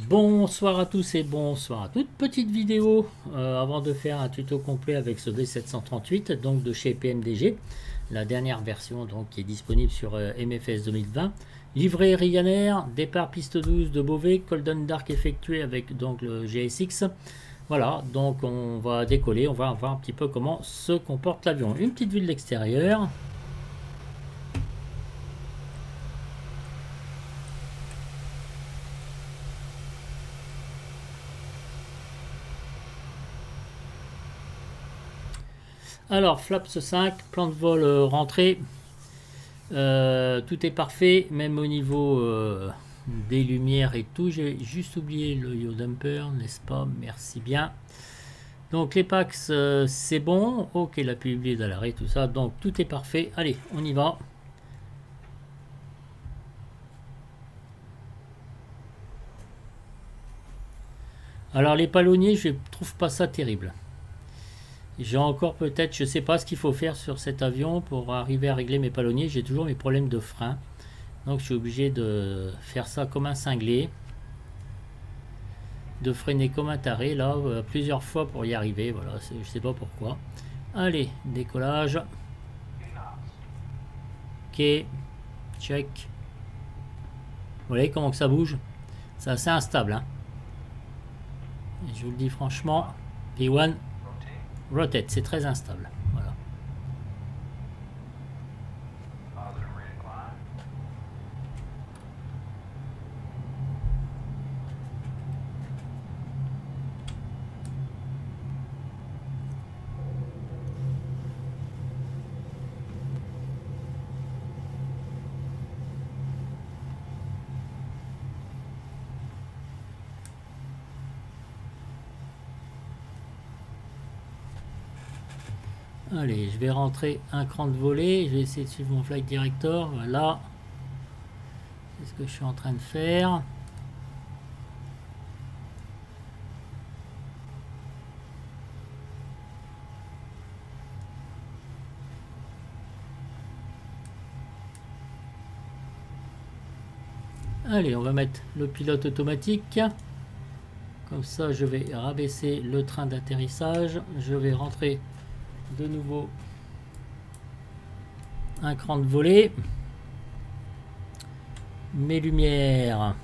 Bonsoir à tous et bonsoir à toutes. Petite vidéo avant de faire un tuto complet avec ce D738 donc de chez PMDG, la dernière version donc qui est disponible sur MFS 2020. Livrée Ryanair, départ piste 12 de Beauvais, Golden Dark effectué avec donc le GSX. Voilà, donc on va décoller, on va voir un petit peu comment se comporte l'avion. Une petite vue de l'extérieur. Alors, flaps 5, plan de vol rentré, tout est parfait, même au niveau des lumières et tout. J'ai juste oublié le yaw damper, n'est-ce pas? Merci bien. Donc les packs, c'est bon. Ok, la publié à l'arrêt, tout ça. Donc tout est parfait. Allez, on y va. Alors les palonniers, je trouve pas ça terrible. J'ai encore peut-être, je sais pas ce qu'il faut faire sur cet avion pour arriver à régler mes palonniers. J'ai toujours mes problèmes de frein. Donc je suis obligé de faire ça comme un cinglé. De freiner comme un taré là plusieurs fois pour y arriver. Voilà, je sais pas pourquoi. Allez, décollage. Ok, check. Vous voyez comment que ça bouge? C'est assez instable. Hein. Et je vous le dis franchement, P1. Rotate, c'est très instable. Voilà. Allez, je vais rentrer un cran de volée. Je vais essayer de suivre mon flight director. Voilà. C'est ce que je suis en train de faire. Allez, on va mettre le pilote automatique. Comme ça, je vais rabaisser le train d'atterrissage. Je vais rentrer de nouveau un cran de volée. Mes lumières.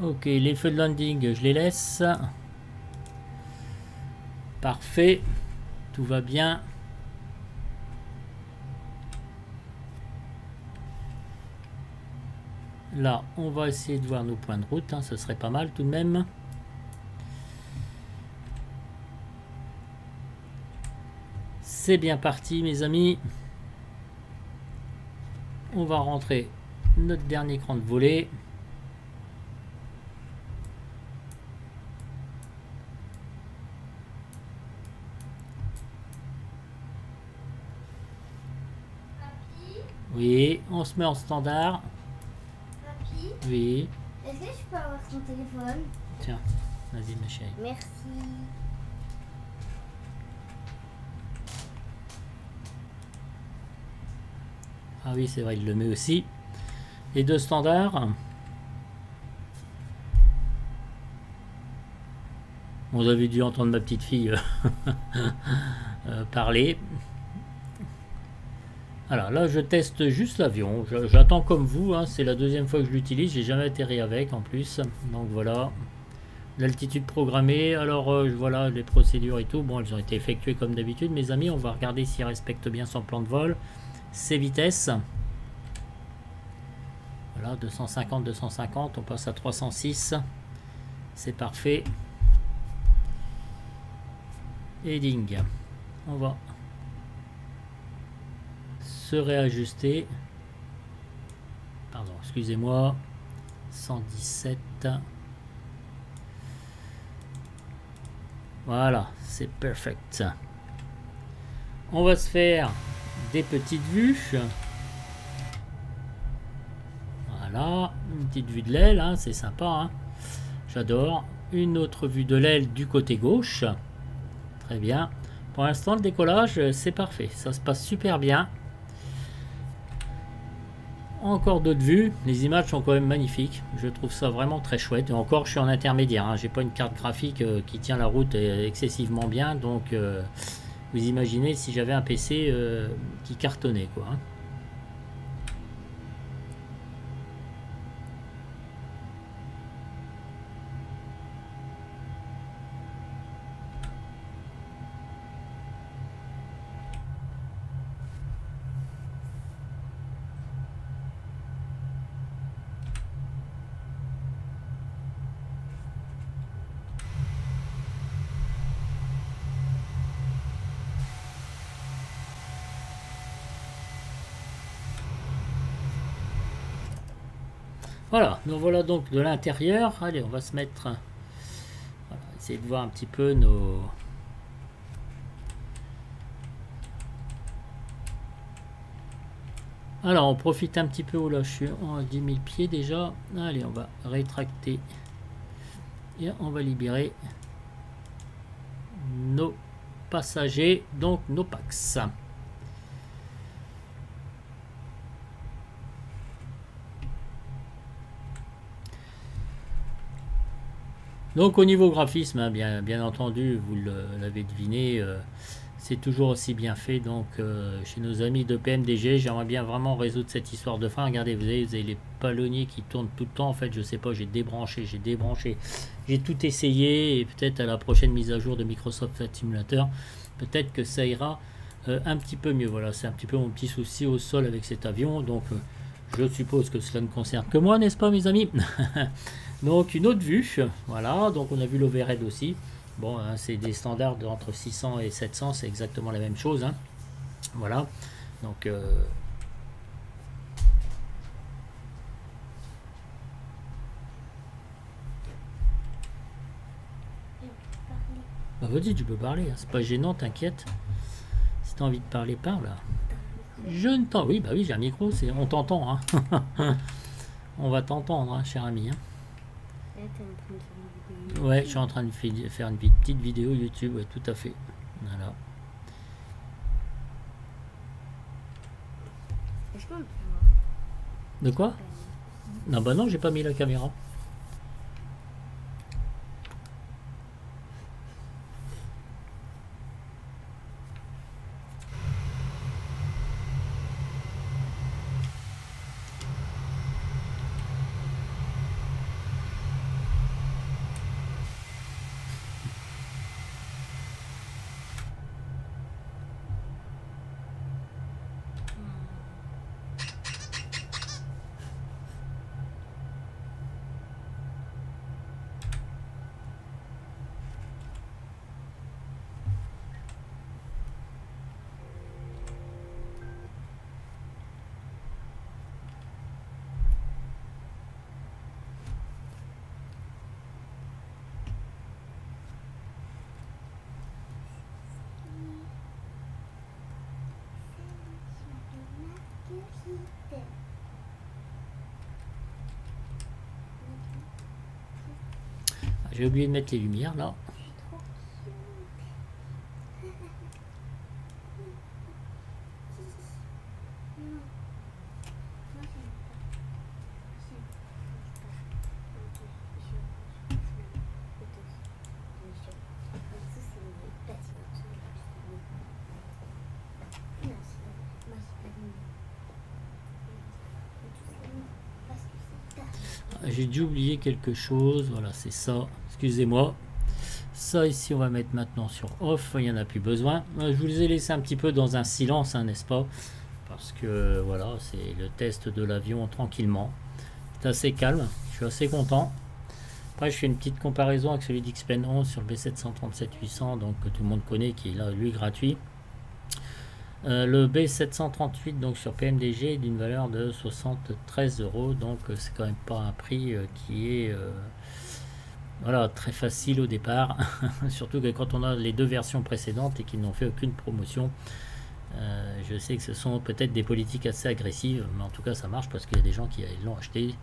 Ok, les feux de landing, je les laisse. Parfait. Tout va bien. Là, on va essayer de voir nos points de route. Hein, ce serait pas mal tout de même. C'est bien parti, mes amis. On va rentrer notre dernier cran de volée. Papy, Oui, on se met en standard. papy, Oui. est-ce que je peux avoir ton téléphone? Tiens, vas-y ma chérie. Merci. Ah oui, c'est vrai, il le met aussi. Les deux standards. Vous avez dû entendre ma petite fille parler. Alors là, je teste juste l'avion. J'attends comme vous. Hein, c'est la deuxième fois que je l'utilise. J'ai jamais atterri avec en plus. Donc voilà. L'altitude programmée. Alors voilà les procédures et tout. Bon, elles ont été effectuées comme d'habitude. Mes amis, on va regarder s'il respecte bien son plan de vol. Ses vitesses. Voilà, 250, 250. On passe à 306. C'est parfait. Heading. On va se réajuster. Pardon, excusez-moi. 117. Voilà, c'est perfect. On va se faire des petites vues. Voilà, une petite vue de l'aile, hein, c'est sympa. Hein. J'adore. Une autre vue de l'aile du côté gauche. Très bien. Pour l'instant, le décollage, c'est parfait. Ça se passe super bien. encore d'autres vues. Les images sont quand même magnifiques. Je trouve ça vraiment très chouette. Et encore, je suis en intermédiaire. Hein. J'ai pas une carte graphique qui tient la route excessivement bien. Donc, vous imaginez si j'avais un PC qui cartonnait, quoi. Hein. Voilà, nous voilà donc de l'intérieur. Allez, on va se mettre... Voilà, essayer de voir un petit peu nos... Alors, on profite un petit peu. Oh là, je suis en 10 000 pieds déjà. Allez, on va rétracter. Et on va libérer nos passagers, donc nos Pax. Donc au niveau graphisme, hein, bien entendu, vous l'avez deviné, c'est toujours aussi bien fait. Donc chez nos amis de PMDG, j'aimerais bien vraiment résoudre cette histoire de frein. Regardez, vous avez les palonniers qui tournent tout le temps. En fait, je sais pas, j'ai débranché, j'ai tout essayé. Et peut-être à la prochaine mise à jour de Microsoft Flight Simulator, peut-être que ça ira un petit peu mieux. Voilà, c'est un petit peu mon petit souci au sol avec cet avion. Donc je suppose que cela ne concerne que moi, n'est-ce pas, mes amis? Donc une autre vue, voilà, donc on a vu l'overhead aussi. Bon, hein, c'est des standards entre 600 et 700, c'est exactement la même chose. Hein. Voilà, donc... Bah vas-y, tu peux parler, hein. C'est pas gênant, t'inquiète. Si t'as envie de parler, parle. Je ne t'en... Oui, bah oui, j'ai un micro, on t'entend. Hein. On va t'entendre, hein, cher ami. Hein. Ouais, je suis en train de faire une petite vidéo YouTube, ouais, tout à fait. Voilà. De quoi? Non, bah non, j'ai pas mis la caméra. J'ai oublié de mettre les lumières là. J'ai dû oublier quelque chose. Voilà, c'est ça. Excusez-moi. Ça ici, on va mettre maintenant sur off. Il n'y en a plus besoin. Je vous les ai laissés un petit peu dans un silence, hein, n'est-ce pas? Parce que voilà, c'est le test de l'avion tranquillement. C'est assez calme. Je suis assez content. Après, je fais une petite comparaison avec celui d'Xpen 11 sur le B737-800, donc que tout le monde connaît, qui est là, lui, gratuit. Le B738 donc sur PMDG est d'une valeur de 73 €, donc c'est quand même pas un prix qui est voilà, très facile au départ. Surtout que quand on a les deux versions précédentes et qu'ils n'ont fait aucune promotion, je sais que ce sont peut-être des politiques assez agressives, mais en tout cas ça marche parce qu'il y a des gens qui l'ont acheté.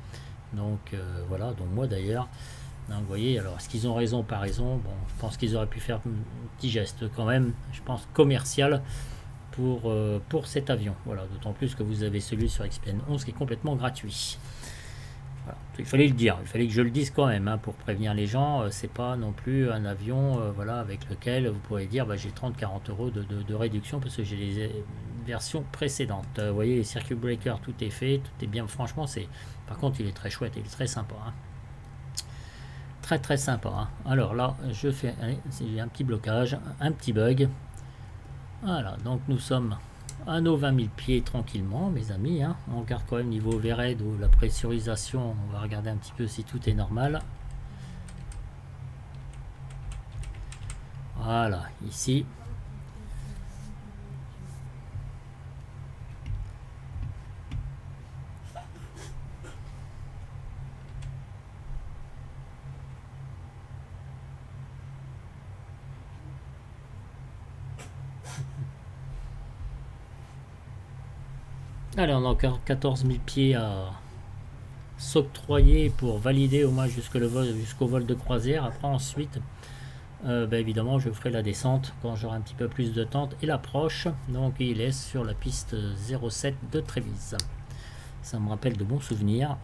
Donc voilà, donc moi d'ailleurs. Donc, vous voyez, alors est-ce qu'ils ont raison, pas raison? Bon, je pense qu'ils auraient pu faire un petit geste quand même, je pense commercial, pour cet avion. Voilà, d'autant plus que vous avez celui sur XPN 11 qui est complètement gratuit. Voilà. Il fallait le dire, il fallait que je le dise quand même, hein, pour prévenir les gens. C'est pas non plus un avion voilà, avec lequel vous pourrez dire bah, j'ai 30-40 euros de réduction parce que j'ai les versions précédentes. Vous voyez, les circuit breakers, tout est fait, tout est bien. Franchement, par contre, il est très chouette, il est très sympa. Hein. Très très sympa. Hein. Alors là, j'ai un petit blocage, un petit bug. Voilà, donc nous sommes à nos 20 000 pieds tranquillement, mes amis. Hein. On regarde quand même niveau overhead ou la pressurisation. On va regarder un petit peu si tout est normal. Voilà, ici. Allez, on a encore 14 000 pieds à s'octroyer pour valider au moins jusqu'au vol de croisière. Après, ensuite, évidemment, je ferai la descente quand j'aurai un petit peu plus de temps et l'approche. Donc, il est sur la piste 07 de Trévise. Ça me rappelle de bons souvenirs.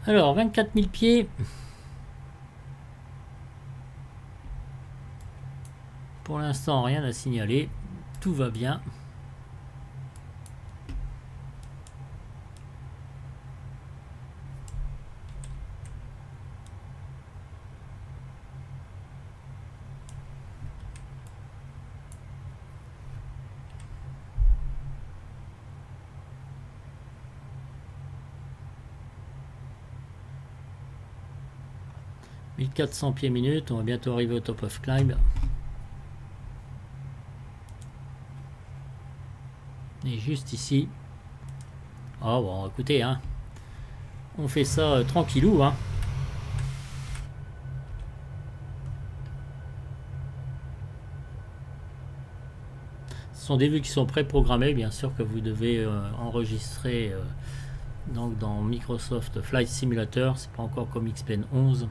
Alors, 24 000 pieds. Pour l'instant, rien à signaler. Tout va bien. « 1400 pieds minutes, on va bientôt arriver au top of climb. Et juste ici. Ah bon, écoutez, hein, on fait ça tranquillou, hein. Ce sont des vues qui sont préprogrammées, bien sûr, que vous devez enregistrer donc dans Microsoft Flight Simulator. C'est pas encore comme XPN 11.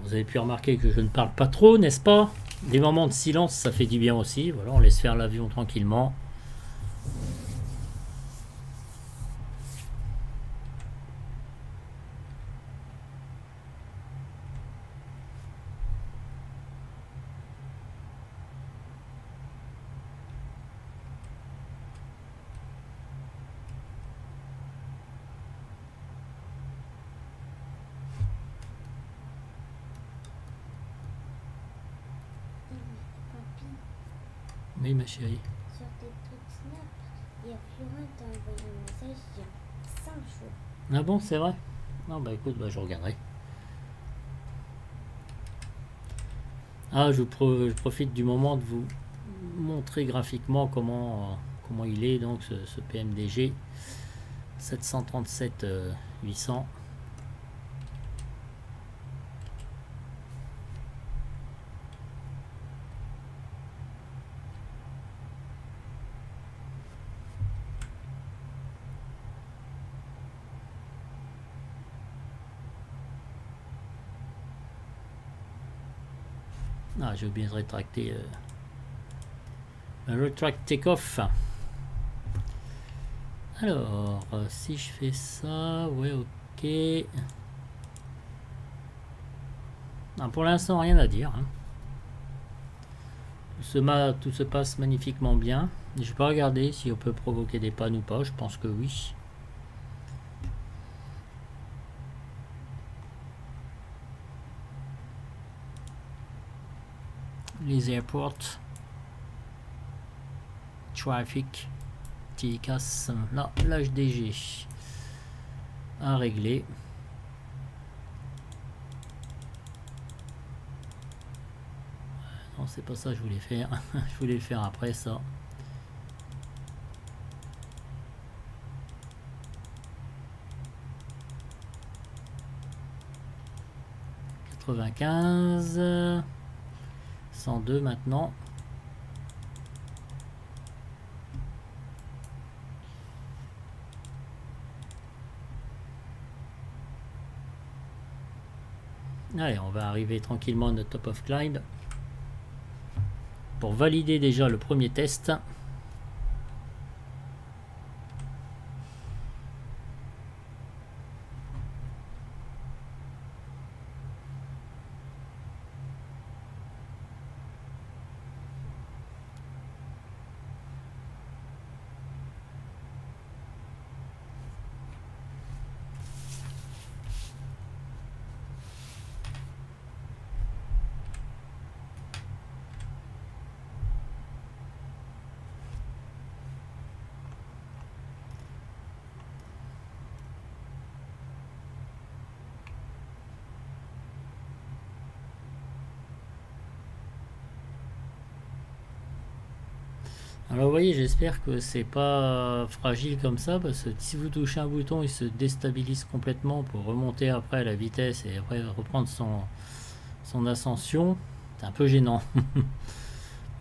Vous avez pu remarquer que je ne parle pas trop, n'est-ce pas? Des moments de silence, ça fait du bien aussi. Voilà, on laisse faire l'avion tranquillement. Oui, ma chérie. Sur tes trucs Snap, il y a Florent t'a envoyé un message il y a 5 jours. Ah bon, c'est vrai? Non, bah écoute, bah, je regarderai. Ah, je profite du moment de vous montrer graphiquement comment il est, donc ce PMDG 737 800. Ah, j'ai oublié de rétracter le retract take-off. Alors, si je fais ça, ouais, ok. Ah, pour l'instant, rien à dire. Hein. Tout se passe magnifiquement bien. Je peux regarder si on peut provoquer des pannes ou pas. Je pense que oui. Les airports. Traffic. TICAS. Là, l'HDG. À régler. Non, c'est pas ça que je voulais faire. Je voulais le faire après ça. $95. 102 maintenant. Allez, on va arriver tranquillement à notre top of climb pour valider déjà le premier test. Alors vous voyez, j'espère que c'est pas fragile comme ça, parce que si vous touchez un bouton, il se déstabilise complètement pour remonter après la vitesse et après reprendre son ascension. C'est un peu gênant.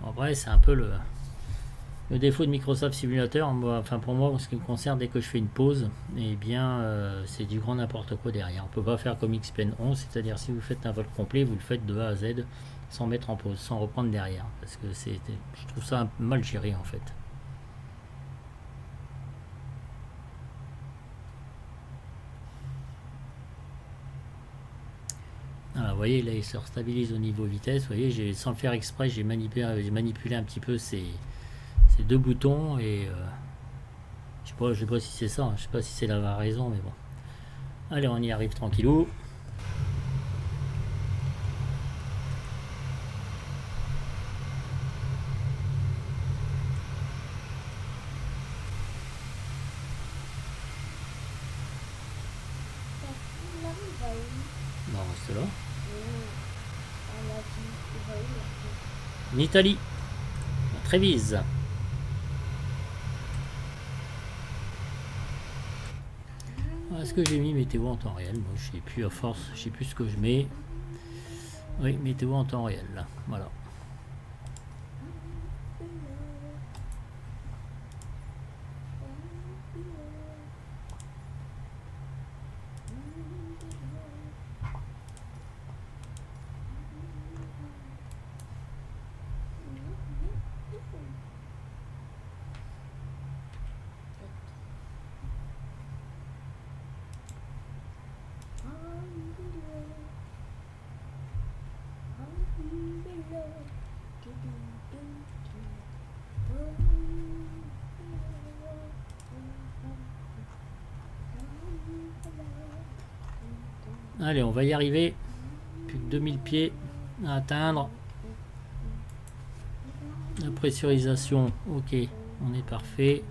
En vrai, c'est un peu le défaut de Microsoft Simulator. Moi, enfin pour moi, en ce qui me concerne, dès que je fais une pause, eh bien c'est du grand n'importe quoi derrière. On peut pas faire comme XPen 11, c'est-à-dire si vous faites un vol complet, vous le faites de A à Z sans mettre en pause, sans reprendre derrière, parce que je trouve ça mal géré en fait. Alors, vous voyez, là il se stabilise au niveau vitesse. Vous voyez, sans le faire exprès, j'ai manipulé un petit peu ces deux boutons et je sais pas si c'est ça, je sais pas si c'est la raison, mais bon. Allez, on y arrive tranquillou. Non, c'est là. En Italie, à Trévise. Est-ce que j'ai mis météo en temps réel? Moi, je sais plus, à force, je sais plus ce que je mets. Oui, météo en temps réel, là. Voilà. Allez, on va y arriver. Plus que 2000 pieds à atteindre. La pressurisation, ok, on est parfait.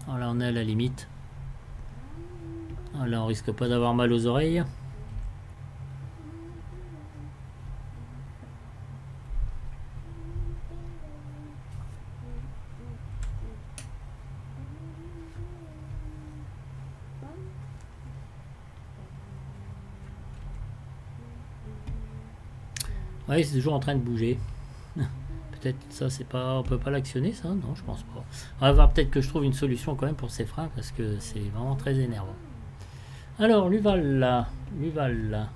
Voilà, on est à la limite. Là, on risque pas d'avoir mal aux oreilles. Ouais, c'est toujours en train de bouger. Peut-être ça, c'est pas, on peut pas l'actionner, ça? Non, je pense pas. On va voir, peut-être que je trouve une solution quand même pour ces freins, parce que c'est vraiment très énervant. Alors, Luval là. Luval là.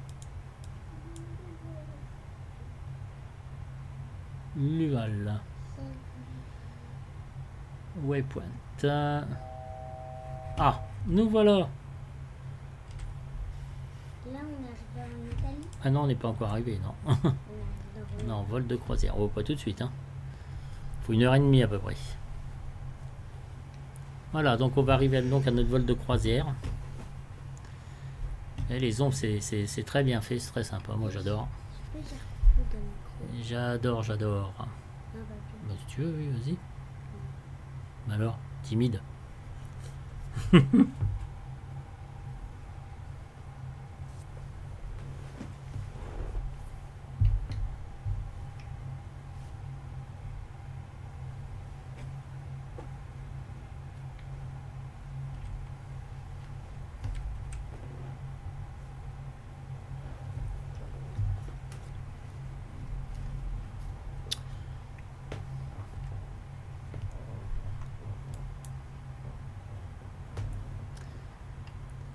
Luval là. Waypoint. Ah, nous voilà. Là, on arrive en Italie. Ah non, on n'est pas encore arrivé, non. On arrive dans Non, vol de croisière. Oh, pas tout de suite, hein. Faut 1h30 à peu près. Voilà, donc on va arriver donc à notre vol de croisière. Et les ombres, c'est très bien fait, c'est très sympa. Moi, j'adore. Je peux dire coucou de micro. J'adore, j'adore. Ah, bah, Bah, si tu veux, oui, vas-y. Alors, timide.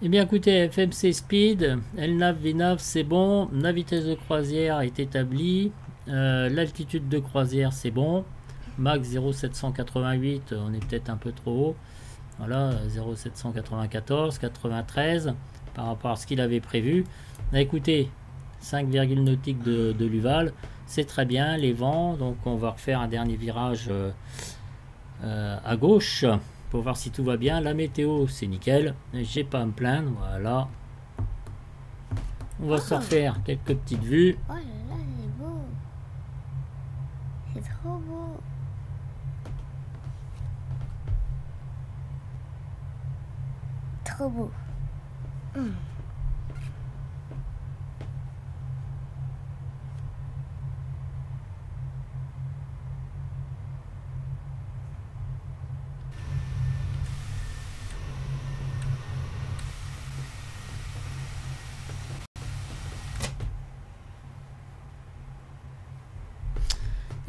Eh bien écoutez, FMC Speed, LNAV, VNAV, c'est bon. La vitesse de croisière est établie. L'altitude de croisière, c'est bon. Max 0,788, on est peut-être un peu trop haut. Voilà, 0,794, 93 par rapport à ce qu'il avait prévu. Là, écoutez, 5, nautiques de Luval, c'est très bien. Les vents, donc on va refaire un dernier virage à gauche pour voir si tout va bien. La météo, c'est nickel, j'ai pas à me plaindre. Voilà, on va se refaire quelques petites vues. Oh là là, c'est beau. C'est trop beau. Trop beau.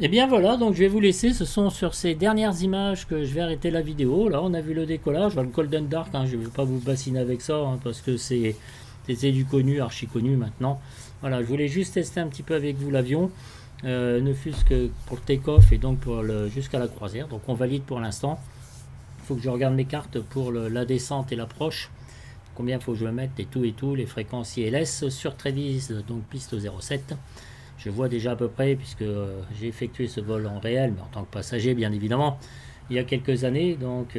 Et bien voilà, donc je vais vous laisser. Ce sont sur ces dernières images que je vais arrêter la vidéo. Là, on a vu le décollage, le Golden Dark, hein, je ne vais pas vous bassiner avec ça, hein, parce que c'est du connu, archi connu maintenant. Voilà, je voulais juste tester un petit peu avec vous l'avion, ne fût-ce que pour le take-off et donc pour jusqu'à la croisière. Donc on valide pour l'instant. Il faut que je regarde mes cartes pour la descente et l'approche. Combien il faut que je me mette et tout, les fréquences ILS sur Trévise, donc piste 07. Je vois déjà à peu près, puisque j'ai effectué ce vol en réel, mais en tant que passager, bien évidemment, il y a quelques années. Donc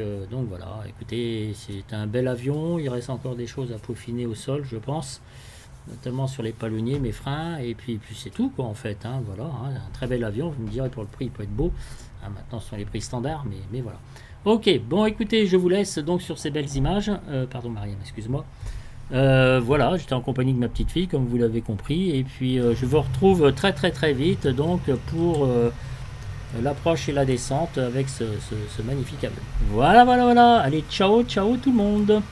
voilà, écoutez, c'est un bel avion. Il reste encore des choses à peaufiner au sol, je pense, notamment sur les palonniers, mes freins, et puis c'est tout, quoi, en fait. Hein, voilà, hein, un très bel avion. Vous me direz, pour le prix, il peut être beau. Hein, maintenant, ce sont les prix standards, mais voilà. Ok, bon, écoutez, je vous laisse donc sur ces belles images. Pardon, Marianne, excuse-moi. Voilà, j'étais en compagnie de ma petite fille, comme vous l'avez compris, et puis je vous retrouve très vite donc pour l'approche et la descente avec ce magnifique avion. Voilà, allez, ciao tout le monde.